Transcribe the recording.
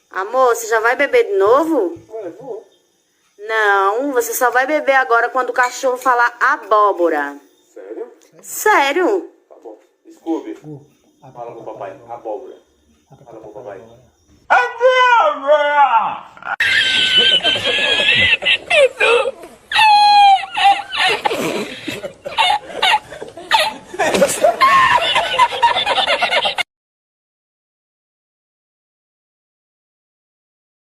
Amor, você já vai beber de novo? Ué, vou. Não, você só vai beber agora quando o cachorro falar abóbora. Sério? Sério? Tá bom. Scooby, fala pro papai. Abóbora. Fala pro papai.